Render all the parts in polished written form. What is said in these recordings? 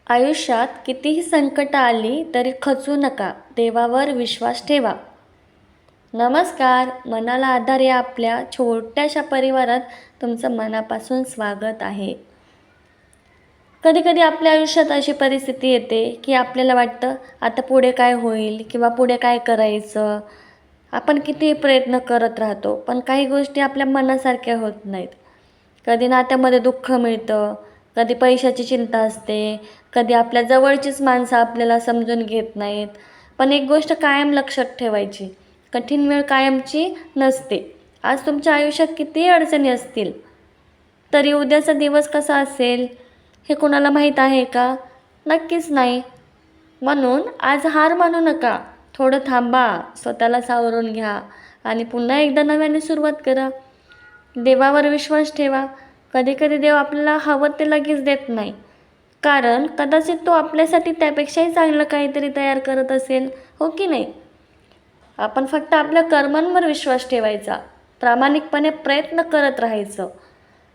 आयुष्यात कितीही संकट आली तरी खचू नका, देवावर विश्वास ठेवा. नमस्कार, मनाला आधार या आपल्या छोट्याशा परिवारात तुमचं मनापासून स्वागत आहे. कधी कधी आपल्या आयुष्यात अशी परिस्थिती येते की आपल्याला वाटतं आता पुढे काय होईल किंवा पुढे काय करायचं. आपण कितीही प्रयत्न करत राहतो, पण काही गोष्टी आपल्या मनासारख्या होत नाहीत. कधी नात्यामध्ये दुःख मिळतं, कधी पैशाची चिंता असते, कधी आपल्या जवळचीच माणसं आपल्याला समजून घेत नाहीत. पण एक गोष्ट कायम लक्षात ठेवायची, कठीण वेळ कायमची नसते. आज तुमच्या आयुष्यात कितीही अडचणी असतील तरी उद्याचा दिवस कसा असेल हे कोणाला माहीत आहे का? नक्कीच नाही. म्हणून आज हार मानू नका, थोडं थांबा, स्वतःला सावरून घ्या आणि पुन्हा एकदा नव्याने सुरुवात करा. देवावर विश्वास ठेवा. कधीकधी देव आपल्याला हवं ते लगेच देत नाही, कारण कदाचित तो आपल्यासाठी त्यापेक्षाही चांगलं काहीतरी तयार करत असेल, हो की नाही? आपण फक्त आपल्या कर्मांवर विश्वास ठेवायचा, प्रामाणिकपणे प्रयत्न करत राहायचं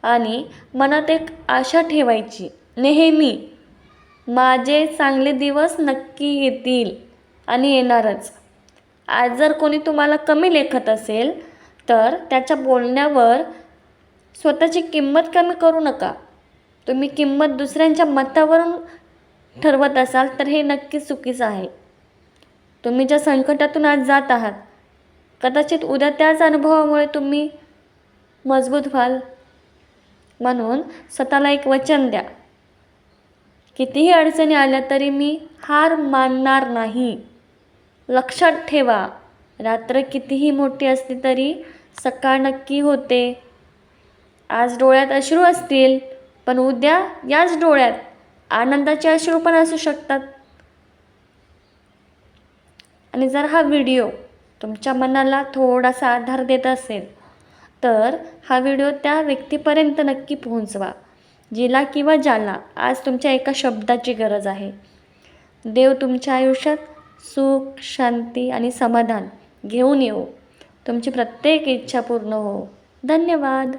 आणि मनात एक आशा ठेवायची नेहमी, माझे चांगले दिवस नक्की येतील आणि येणारच. आज जर कोणी तुम्हाला कमी लेखत असेल तर त्याच्या बोलण्यावर स्वतःची किंमत कमी करू नका. तुम्ही किंमत दुसऱ्यांच्या मतावरून ठरवत असाल तर हे नक्कीच चुकीचं आहे. तुम्ही ज्या संकटातून आज जात आहात, कदाचित उद्या त्याच अनुभवामुळे तुम्ही मजबूत व्हाल. म्हणून स्वतःला एक वचन द्या, कितीही अडचणी आल्या तरी मी हार मानणार नाही. लक्षात ठेवा, रात्र कितीही मोठी असली तरी सकाळ नक्की होते. आज डोळ्यात अश्रू असतील, पण उद्या याच डोळ्यात आनंदाचे अश्रू पण असू शकतात. आणि जर हा व्हिडिओ तुमच्या मनाला थोडासा आधार देत असेल तर हा व्हिडिओ त्या व्यक्तीपर्यंत नक्की पोहोचवा, जिला किंवा ज्याला आज तुमच्या एका शब्दाची गरज आहे. देव तुमच्या आयुष्यात सुख, शांती आणि समाधान घेऊन येऊ. तुमची प्रत्येक इच्छा पूर्ण हो. धन्यवाद.